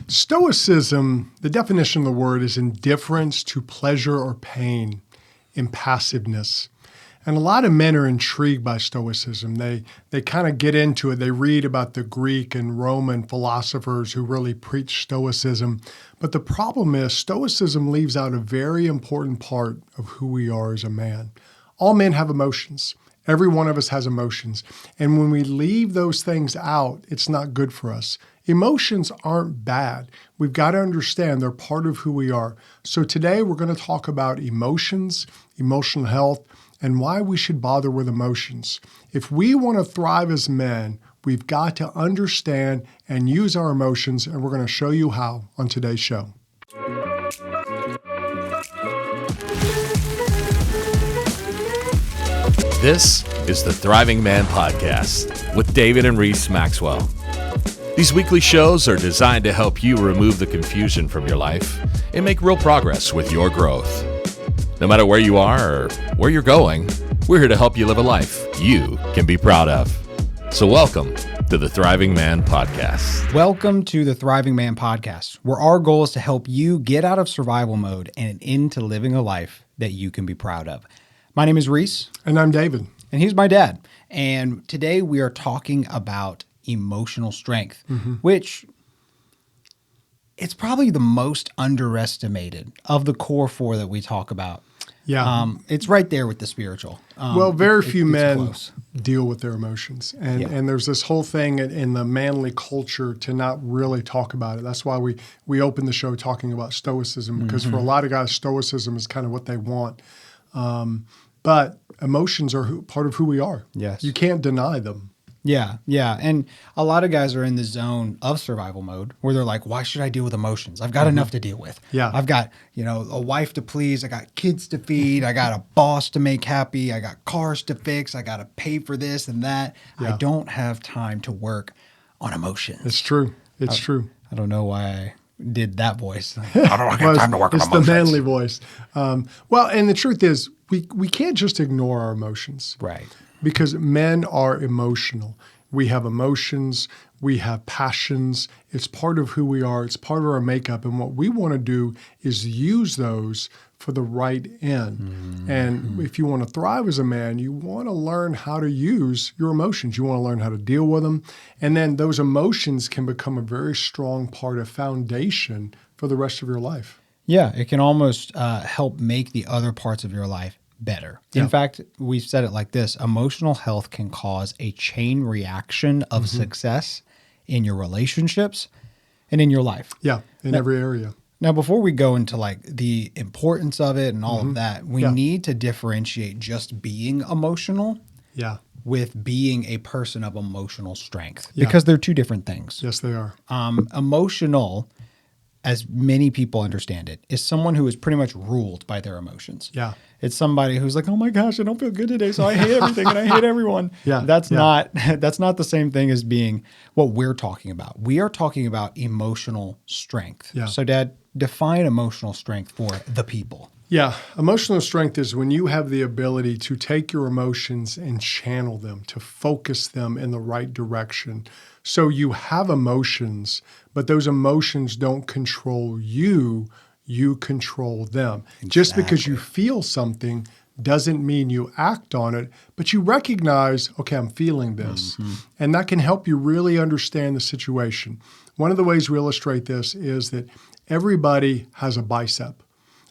Stoicism, the definition of the word is indifference to pleasure or pain, impassiveness. And a lot of men are intrigued by Stoicism. They kind of get into it. They read about the Greek and Roman philosophers who really preach Stoicism. But the problem is Stoicism leaves out a very important part of who we are as a man. All men have emotions. Every one of us has emotions. And when we leave those things out, it's not good for us. Emotions aren't bad. We've got to understand they're part of who we are. So today we're going to talk about emotions, emotional health, and why we should bother with emotions. If we want to thrive as men, we've got to understand and use our emotions, and we're going to show you how on today's show. This is the Thriving Man Podcast with David and Reese Maxwell. These weekly shows are designed to help you remove the confusion from your life and make real progress with your growth. No matter where you are or where you're going, we're here to help you live a life you can be proud of. So welcome to the Thriving Man Podcast. Welcome to the Thriving Man Podcast, where our goal is to help you get out of survival mode and into living a life that you can be proud of. My name is Reese. And I'm David. And he's my dad. And today we are talking about emotional strength, which it's probably the most underestimated of the core four that we talk about. Yeah. It's right there with the spiritual. Very few men close. deal with their emotions. And there's this whole thing in the manly culture to not really talk about it. That's why we opened the show talking about Stoicism, because for a lot of guys, Stoicism is kind of what they want. But emotions are part of who we are. Yes. You can't deny them. Yeah. And a lot of guys are in the zone of survival mode where they're like, why should I deal with emotions? I've got enough to deal with. Yeah. I've got, a wife to please. I got kids to feed. I got a boss to make happy. I got cars to fix. I got to pay for this and that. Yeah. I don't have time to work on emotions. It's true. It's true. I don't know why I did that voice. I don't have time to work on it's emotions. It's the manly voice. And the truth is, we can't just ignore our emotions. Right. Because men are emotional. We have emotions. We have passions. It's part of who we are. It's part of our makeup. And what we want to do is use those for the right end. Mm-hmm. And if you want to thrive as a man, you want to learn how to use your emotions. You want to learn how to deal with them. And then those emotions can become a very strong part of foundation for the rest of your life. Yeah, it can almost help make the other parts of your life better. Yeah. In fact, we've said it like this: emotional health can cause a chain reaction of success in your relationships and in your life. Yeah, in every area. Now, before we go into like the importance of it and all of that, we need to differentiate just being emotional with being a person of emotional strength, because they're two different things. Yes, they are. Emotional, as many people understand it, is someone who is pretty much ruled by their emotions. Yeah. It's somebody who's like, oh my gosh, I don't feel good today, so I hate everything and I hate everyone. That's not the same thing as being what we're talking about. We are talking about emotional strength. Yeah. So Dad, define emotional strength for the people. Yeah. Emotional strength is when you have the ability to take your emotions and channel them, to focus them in the right direction. So you have emotions, but those emotions don't control you. You control them. Exactly. Just because you feel something doesn't mean you act on it, but you recognize, okay, I'm feeling this. And that can help you really understand the situation. One of the ways we illustrate this is that everybody has a bicep.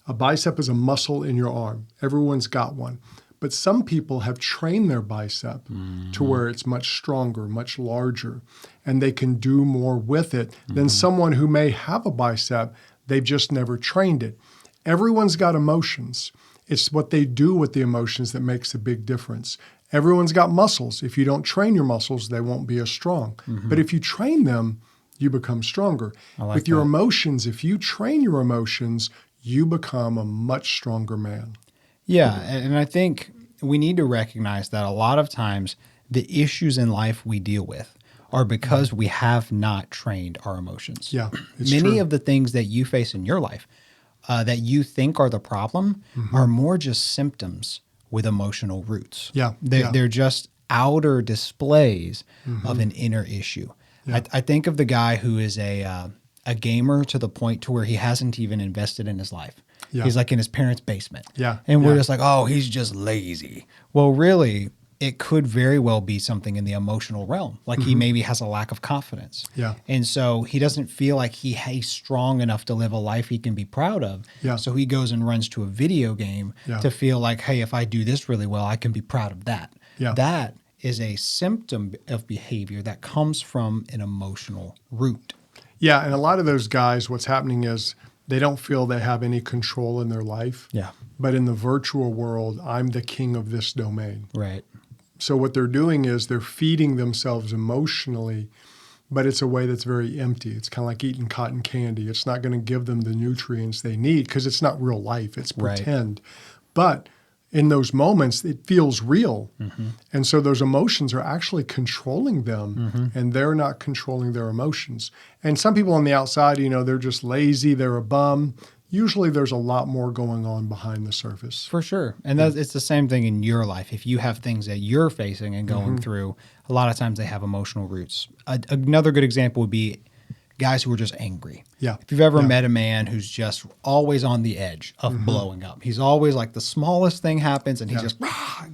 A bicep is a muscle in your arm. Everyone's got one. But some people have trained their bicep to where it's much stronger, much larger, and they can do more with it than someone who may have a bicep. They've just never trained it. Everyone's got emotions. It's what they do with the emotions that makes a big difference. Everyone's got muscles. If you don't train your muscles, they won't be as strong. But if you train them, you become stronger. With your emotions, if you train your emotions, you become a much stronger man. Yeah, and I think we need to recognize that a lot of times the issues in life we deal with are because we have not trained our emotions. Yeah, it's Many true. of the things that you face in your life that you think are the problem are more just symptoms with emotional roots. They're just outer displays of an inner issue. I think of the guy who is a a gamer to the point to where he hasn't even invested in his life. Yeah. He's like in his parents' basement. Yeah. And we're Yeah. just like, oh, he's just lazy. Well, really, it could very well be something in the emotional realm. Like he maybe has a lack of confidence. Yeah. And so he doesn't feel like he's strong enough to live a life he can be proud of. Yeah. So he goes and runs to a video game Yeah. to feel like, hey, if I do this really well, I can be proud of that. Yeah. That is a symptom of behavior that comes from an emotional root. Yeah, and a lot of those guys, what's happening is they don't feel they have any control in their life. Yeah. But in the virtual world, I'm the king of this domain. Right. So what they're doing is they're feeding themselves emotionally, but it's a way that's very empty. It's kind of like eating cotton candy. It's not going to give them the nutrients they need because it's not real life. It's Right. pretend. But in those moments, it feels real. And so those emotions are actually controlling them, and they're not controlling their emotions. And some people on the outside, they're just lazy, they're a bum. Usually there's a lot more going on behind the surface. For sure. And it's the same thing in your life. If you have things that you're facing and going through, a lot of times they have emotional roots. Another good example would be guys who are just angry. Yeah. If you've ever Yeah. met a man who's just always on the edge of blowing up, he's always like the smallest thing happens and he just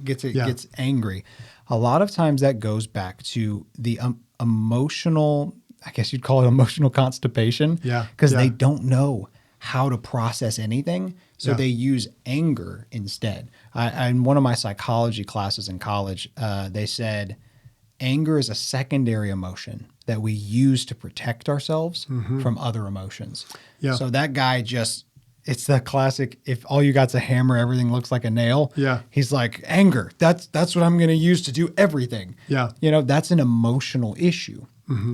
gets angry. A lot of times that goes back to the emotional, I guess you'd call it emotional constipation. Yeah. Because Yeah. they don't know how to process anything. So Yeah. they use anger instead. In one of my psychology classes in college, they said anger is a secondary emotion that we use to protect ourselves from other emotions. Yeah. So that guy it's the classic, if all you got's a hammer, everything looks like a nail. Yeah. He's like, anger, that's what I'm going to use to do everything. Yeah. That's an emotional issue.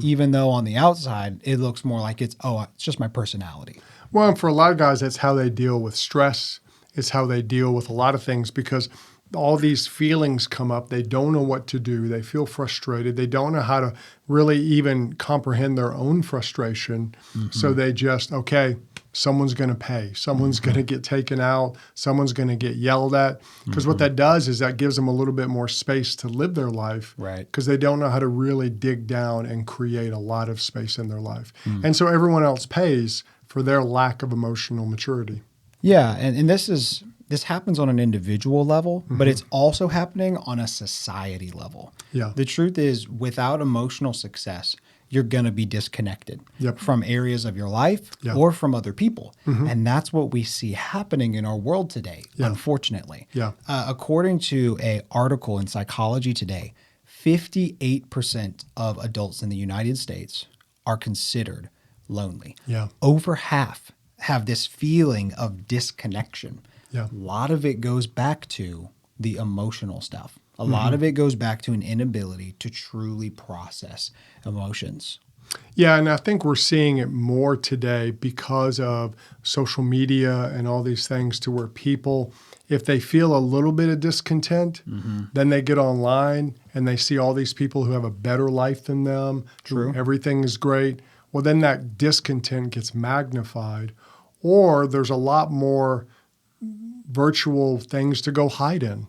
Even though on the outside, it looks more like it's just my personality. Well, and for a lot of guys, that's how they deal with stress. It's how they deal with a lot of things because all these feelings come up. They don't know what to do. They feel frustrated. They don't know how to really even comprehend their own frustration. So they just, okay, someone's going to pay. Someone's going to get taken out. Someone's going to get yelled at. Because what that does is that gives them a little bit more space to live their life. Right. Because they don't know how to really dig down and create a lot of space in their life. And so everyone else pays for their lack of emotional maturity. Yeah, and this happens on an individual level, but it's also happening on a society level. Yeah. The truth is, without emotional success, you're going to be disconnected Yep. from areas of your life Yeah. or from other people. And that's what we see happening in our world today, unfortunately. Yeah. According to an article in Psychology Today, 58% of adults in the United States are considered lonely. Yeah. Over half have this feeling of disconnection. Yeah. A lot of it goes back to the emotional stuff. A lot of it goes back to an inability to truly process emotions. Yeah, and I think we're seeing it more today because of social media and all these things to where people, if they feel a little bit of discontent, then they get online and they see all these people who have a better life than them. True. Everything is great. Well, then that discontent gets magnified, or there's a lot more virtual things to go hide in.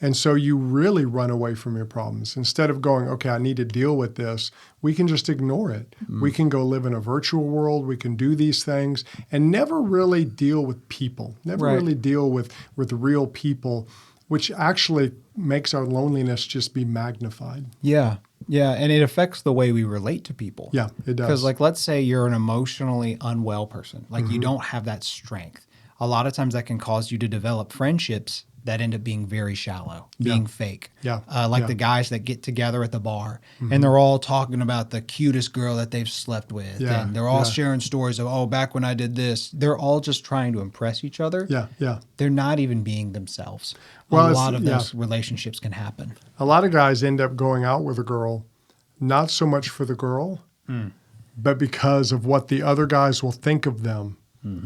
And so you really run away from your problems. Instead of going, okay, I need to deal with this, we can just ignore it. We can go live in a virtual world. We can do these things and never really deal with people, never Right. really deal with real people, which actually makes our loneliness just be magnified. Yeah. Yeah. And it affects the way we relate to people. Yeah, it does. Because, like, let's say you're an emotionally unwell person, like you don't have that strength. A lot of times that can cause you to develop friendships that end up being very shallow, being fake. Yeah. Like Yeah. the guys that get together at the bar and they're all talking about the cutest girl that they've slept with. Yeah. And they're all Yeah. sharing stories of, oh, back when I did this. They're all just trying to impress each other. Yeah, yeah. They're not even being themselves. Well, A it's- lot of yeah. those relationships can happen. A lot of guys end up going out with a girl, not so much for the girl, but because of what the other guys will think of them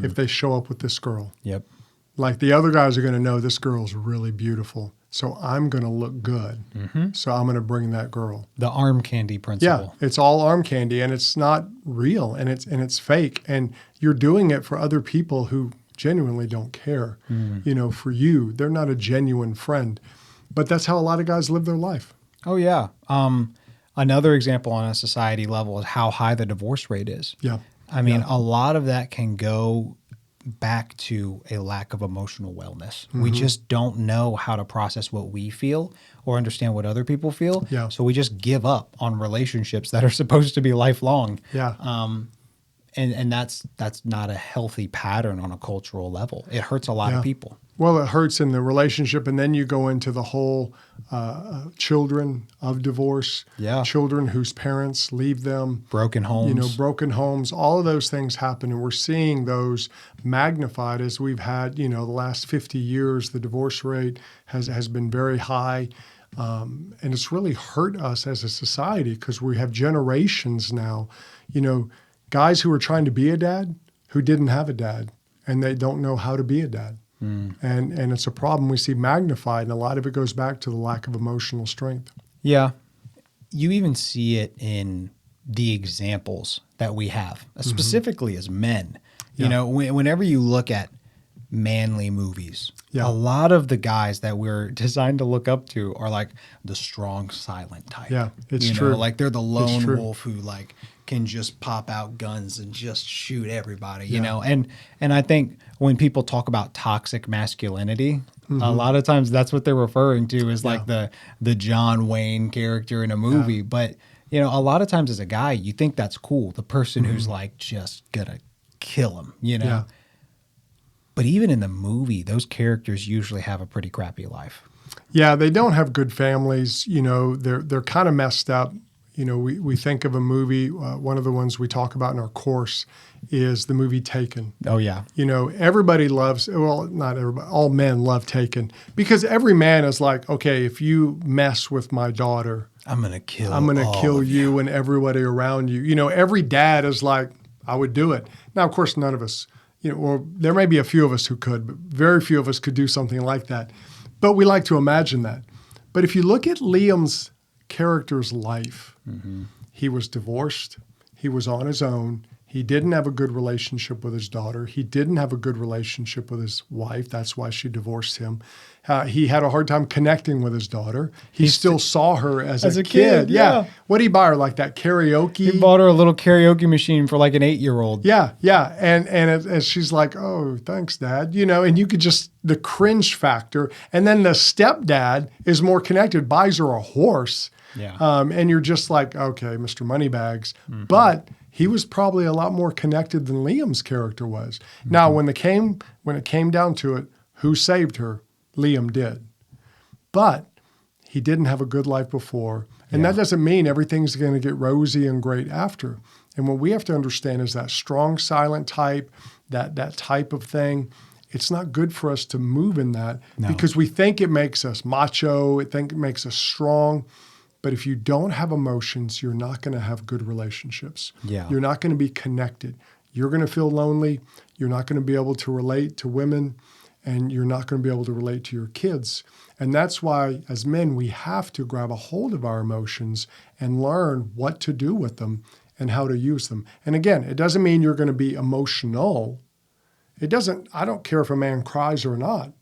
if they show up with this girl. Yep. Like the other guys are going to know this girl's really beautiful, so I'm going to look good. So I'm going to bring that girl. The arm candy Yeah, principle. it's all arm candy, and it's not real, and it's fake, and you're doing it for other people who genuinely don't care. For you, they're not a genuine friend, but that's how a lot of guys live their life. Oh, yeah. Another example on a society level is how high the divorce rate is. Yeah, I mean, a lot of that can go back to a lack of emotional wellness. We just don't know how to process what we feel or understand what other people feel. Yeah. So we just give up on relationships that are supposed to be lifelong. Yeah. And that's not a healthy pattern on a cultural level. It hurts a lot of people. Well, it hurts in the relationship, and then you go into the whole children of divorce, children whose parents leave them, Broken homes. Broken homes. All of those things happen, and we're seeing those magnified as we've had, the last 50 years. The divorce rate has been very high, and it's really hurt us as a society because we have generations now, guys who are trying to be a dad who didn't have a dad, and they don't know how to be a dad. And it's a problem we see magnified, and a lot of it goes back to the lack of emotional strength. Yeah. You even see it in the examples that we have, specifically as men. Whenever you look at manly movies, a lot of the guys that we're designed to look up to are like the strong, silent type. Yeah, it's true. Like they're the lone wolf who can just pop out guns and just shoot everybody, you know? And I think when people talk about toxic masculinity, a lot of times that's what they're referring to is like the John Wayne character in a movie. But, a lot of times as a guy, you think that's cool. The person who's like just gonna kill him, Yeah. But even in the movie, those characters usually have a pretty crappy life. Yeah, they don't have good families. They're kind of messed up. We think of a movie, one of the ones we talk about in our course is the movie Taken. Oh, yeah. Everybody loves, well, not everybody, all men love Taken because every man is like, okay, if you mess with my daughter, I'm going to kill you and everybody around you. Every dad is like, I would do it. Now, of course, none of us, or there may be a few of us who could, but very few of us could do something like that. But we like to imagine that. But if you look at Liam's character's life, he was divorced. He was on his own. He didn't have a good relationship with his daughter. He didn't have a good relationship with his wife. That's why she divorced him. He had a hard time connecting with his daughter. He still saw her as a kid. Yeah. What did he buy her? Like that karaoke? He bought her a little karaoke machine for like an 8-year-old. Yeah. And she's like, oh, thanks, Dad. And you could just, the cringe factor. And then the stepdad is more connected, buys her a horse. Yeah. And you're just like, okay, Mr. Moneybags. But he was probably a lot more connected than Liam's character was. Now, when it came down to it, who saved her? Liam did. But he didn't have a good life before. And that doesn't mean everything's going to get rosy and great after. And what we have to understand is that strong, silent type, that type of thing, it's not good for us to move in that because we think it makes us macho. We think it makes us strong. But if you don't have emotions, you're not going to have good relationships. Yeah. You're not going to be connected. You're going to feel lonely. You're not going to be able to relate to women, and you're not going to be able to relate to your kids. And that's why, as men, we have to grab a hold of our emotions and learn what to do with them and how to use them. And again, it doesn't mean you're going to be emotional. I don't care if a man cries or not.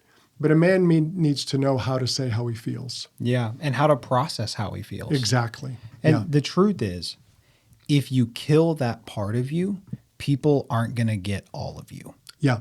But a man needs to know how to say how he feels. Yeah, and how to process how he feels. Exactly. And the truth is, if you kill that part of you, people aren't going to get all of you. Yeah.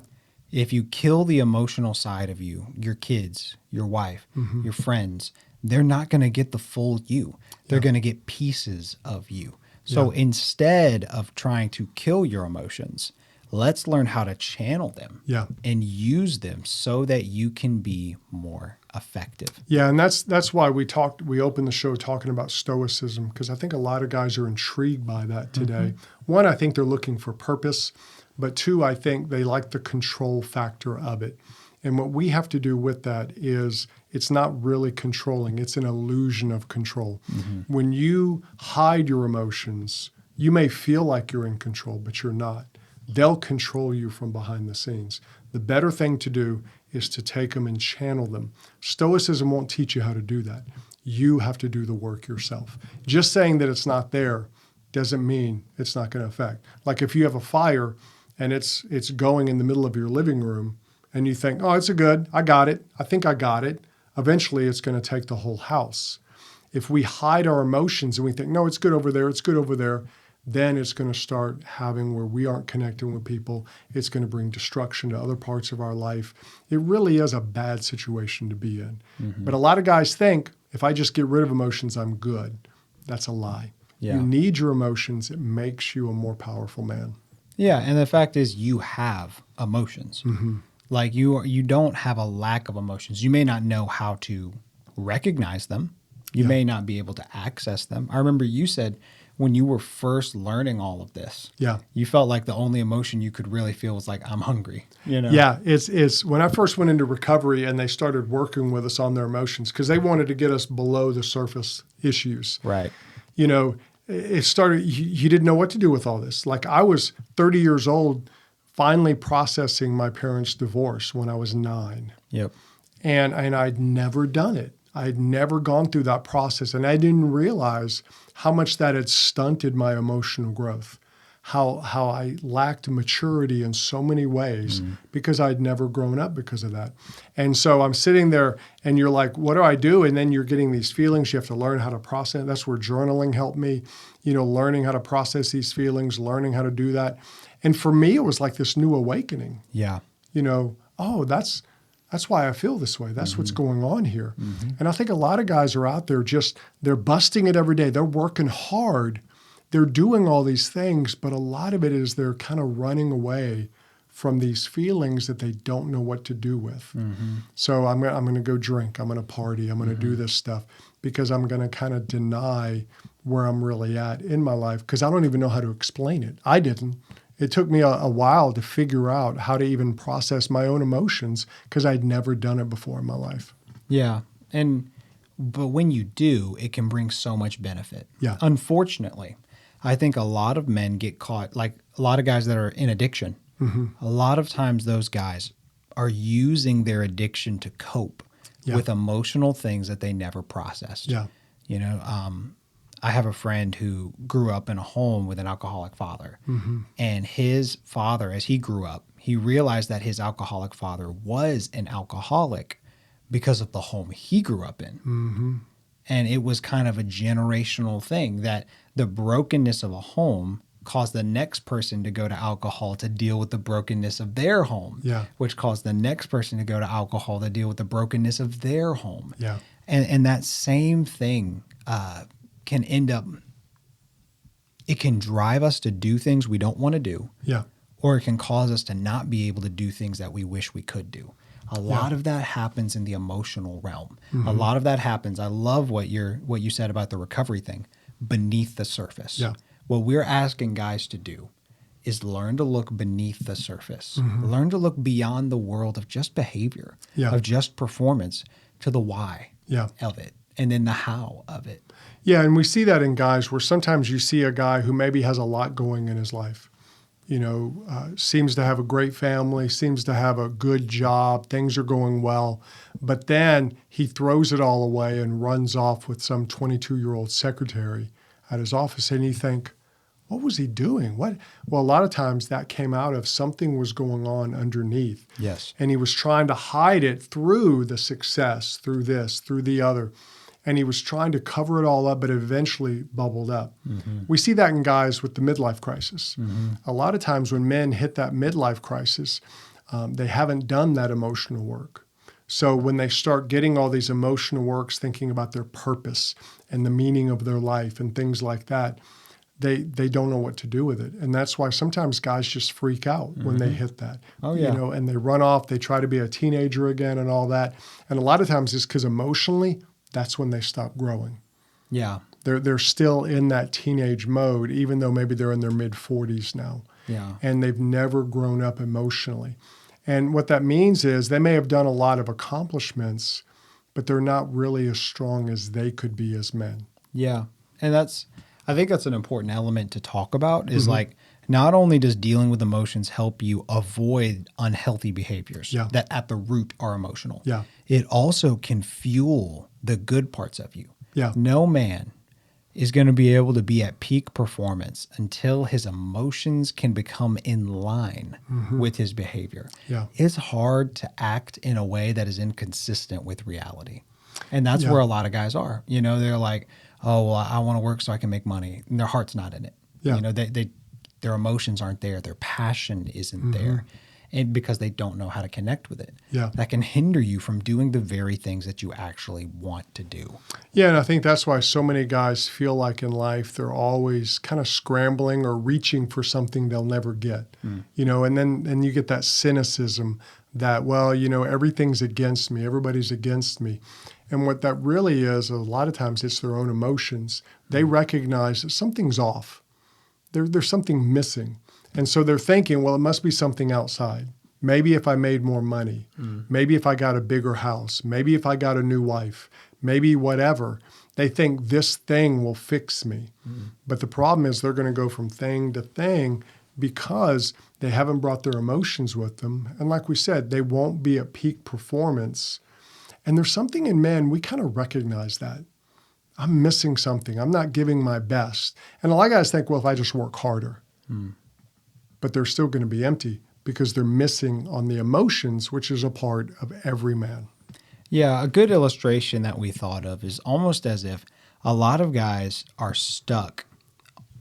If you kill the emotional side of you, your kids, your wife, your friends, they're not going to get the full you. They're going to get pieces of you. So instead of trying to kill your emotions, let's learn how to channel them and use them so that you can be more effective. Yeah, and that's why we opened the show talking about stoicism, because I think a lot of guys are intrigued by that today. One, I think they're looking for purpose, but two, I think they like the control factor of it. And what we have to do with that is it's not really controlling. It's an illusion of control. When you hide your emotions, you may feel like you're in control, but you're not. They'll control you from behind the scenes. The better thing to do is to take them and channel them. Stoicism won't teach you how to do that. You have to do the work yourself. Just saying that it's not there doesn't mean it's not going to affect. Like if you have a fire and it's going in the middle of your living room and you think, oh, I got it. I think I got it. Eventually it's going to take the whole house. If we hide our emotions and we think, no, it's good over there, then it's going to start having where we aren't connecting with people. It's going to bring destruction to other parts of our life. It really is a bad situation to be in. But a lot of guys think, if I just get rid of emotions, I'm good. That's a lie. Yeah. You need your emotions. It makes you a more powerful man. Yeah, and the fact is you have emotions. Like you don't have a lack of emotions. You may not know how to recognize them. You may not be able to access them. I remember you said when you were first learning all of this, you felt like the only emotion you could really feel was like, I'm hungry. You know? Yeah, it's when I first went into recovery and they started working with us on their emotions because they wanted to get us below the surface issues. Right. You know, it started, you didn't know what to do with all this. Like I was 30 years old, finally processing my parents' divorce when I was 9. Yep. And I'd never done it. I'd never gone through that process. And I didn't realize how much that had stunted my emotional growth, how I lacked maturity in so many ways because I'd never grown up because of that. And so I'm sitting there and you're like, what do I do? And then you're getting these feelings. You have to learn how to process. That's where journaling helped me, learning how to process these feelings, learning how to do that. And for me, it was like this new awakening. Yeah. Oh, that's why I feel this way. That's what's going on here. And I think a lot of guys are out there they're busting it every day. They're working hard. They're doing all these things, but a lot of it is they're kind of running away from these feelings that they don't know what to do with. So I'm going to go drink. I'm going to party. I'm going to do this stuff because I'm going to kind of deny where I'm really at in my life because I don't even know how to explain it. I didn't. It took me a while to figure out how to even process my own emotions because I'd never done it before in my life. Yeah. But when you do, it can bring so much benefit. Yeah. Unfortunately, I think a lot of men get caught, like a lot of guys that are in addiction. A lot of times those guys are using their addiction to cope with emotional things that they never processed. Yeah. I have a friend who grew up in a home with an alcoholic father. And his father, as he grew up, he realized that his alcoholic father was an alcoholic because of the home he grew up in. And it was kind of a generational thing that the brokenness of a home caused the next person to go to alcohol to deal with the brokenness of their home, which caused the next person to go to alcohol to deal with the brokenness of their home. Yeah. And that same thing can end up, it can drive us to do things we don't want to do. Yeah. Or it can cause us to not be able to do things that we wish we could do. A lot of that happens in the emotional realm. A lot of that happens. I love what you said about the recovery thing, beneath the surface. Yeah. What we're asking guys to do is learn to look beneath the surface. Learn to look beyond the world of just behavior, of just performance, to the why of it, and then the how of it. Yeah, and we see that in guys where sometimes you see a guy who maybe has a lot going in his life. Seems to have a great family, seems to have a good job, things are going well, but then he throws it all away and runs off with some 22-year-old secretary at his office, and you think, what was he doing? Well, a lot of times that came out of something was going on underneath. Yes. And he was trying to hide it through the success, through this, through the other. And he was trying to cover it all up, but it eventually bubbled up. We see that in guys with the midlife crisis. A lot of times when men hit that midlife crisis, they haven't done that emotional work. So when they start getting all these emotional works, thinking about their purpose and the meaning of their life and things like that, they don't know what to do with it. And that's why sometimes guys just freak out when they hit that. Oh, yeah. And they run off, they try to be a teenager again and all that. And a lot of times it's because emotionally, that's when they stop growing. Yeah. They're still in that teenage mode, even though maybe they're in their mid-40s now. Yeah. And they've never grown up emotionally. And what that means is they may have done a lot of accomplishments, but they're not really as strong as they could be as men. Yeah. And I think that's an important element to talk about is like, not only does dealing with emotions help you avoid unhealthy behaviors that at the root are emotional, it also can fuel the good parts of you. Yeah. No man is going to be able to be at peak performance until his emotions can become in line with his behavior. Yeah. It's hard to act in a way that is inconsistent with reality. And that's where a lot of guys are. They're like, oh, well, I want to work so I can make money. And their heart's not in it. Yeah. You know, their emotions aren't there. Their passion isn't there. And because they don't know how to connect with it. Yeah. That can hinder you from doing the very things that you actually want to do. Yeah, and I think that's why so many guys feel like in life they're always kind of scrambling or reaching for something they'll never get. You know, and then you get that cynicism that, well, you know, everything's against me, everybody's against me. And what that really is, a lot of times it's their own emotions. They recognize that something's off. There's something missing. And so they're thinking, well, it must be something outside. Maybe if I made more money, maybe if I got a bigger house, maybe if I got a new wife, maybe whatever. They think this thing will fix me. But the problem is they're going to go from thing to thing because they haven't brought their emotions with them. And like we said, they won't be at peak performance. And there's something in men, we kind of recognize that. I'm missing something. I'm not giving my best. And a lot of guys think, well, if I just work harder. But they're still going to be empty because they're missing on the emotions, which is a part of every man. Yeah, a good illustration that we thought of is almost as if a lot of guys are stuck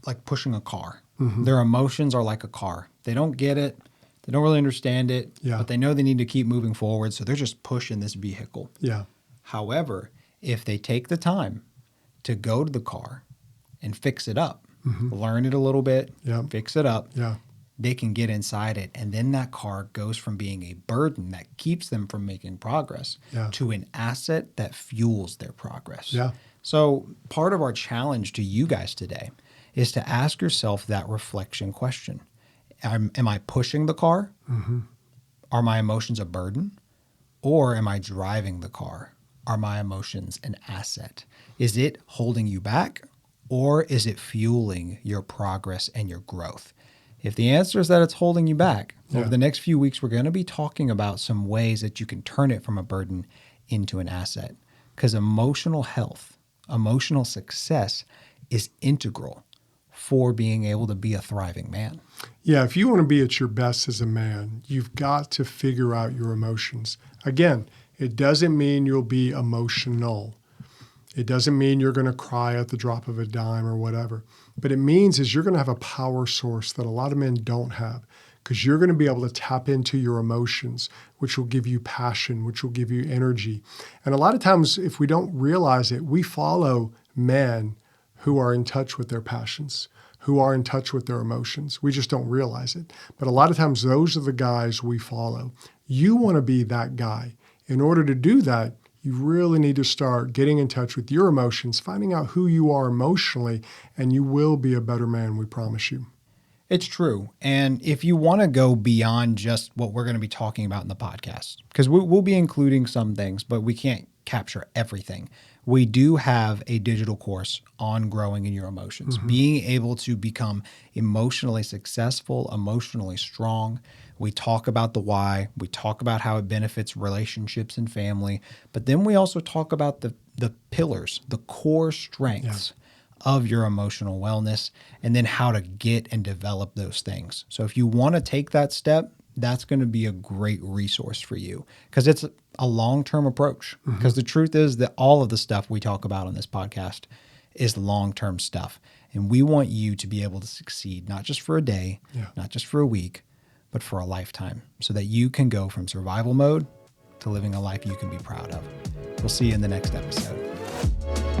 like pushing a car. Their emotions are like a car. They don't get it. They don't really understand it, but they know they need to keep moving forward. So they're just pushing this vehicle. Yeah. However, if they take the time to go to the car and fix it up, learn it a little bit, fix it up, they can get inside it. And then that car goes from being a burden that keeps them from making progress to an asset that fuels their progress. So part of our challenge to you guys today is to ask yourself that reflection question. Am I pushing the car? Are my emotions a burden? Or am I driving the car? Are my emotions an asset? Is it holding you back? Or is it fueling your progress and your growth? If the answer is that it's holding you back, over the next few weeks, we're going to be talking about some ways that you can turn it from a burden into an asset. Because emotional health, emotional success is integral for being able to be a thriving man. Yeah, if you want to be at your best as a man, you've got to figure out your emotions. Again, it doesn't mean you'll be emotional. It doesn't mean you're going to cry at the drop of a dime or whatever. But it means is you're going to have a power source that a lot of men don't have, because you're going to be able to tap into your emotions, which will give you passion, which will give you energy. And a lot of times, if we don't realize it, we follow men who are in touch with their passions, who are in touch with their emotions. We just don't realize it. But a lot of times, those are the guys we follow. You want to be that guy. In order to do that, you really need to start getting in touch with your emotions, finding out who you are emotionally, and you will be a better man, we promise you. It's true. And if you want to go beyond just what we're going to be talking about in the podcast, because we'll be including some things, but we can't capture everything. We do have a digital course on growing in your emotions, being able to become emotionally successful, emotionally strong. We talk about the why. We talk about how it benefits relationships and family. But then we also talk about the pillars, the core strengths of your emotional wellness, and then how to get and develop those things. So if you want to take that step, that's going to be a great resource for you, because it's a long-term approach. Because the truth is that all of the stuff we talk about on this podcast is long-term stuff. And we want you to be able to succeed, not just for a day, not just for a week, but for a lifetime, so that you can go from survival mode to living a life you can be proud of. We'll see you in the next episode.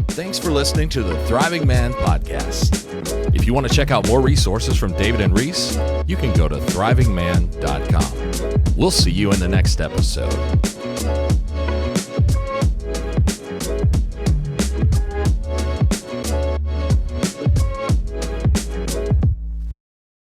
Thanks for listening to the Thriving Man Podcast. If you want to check out more resources from David and Reese, you can go to thrivingman.com. We'll see you in the next episode.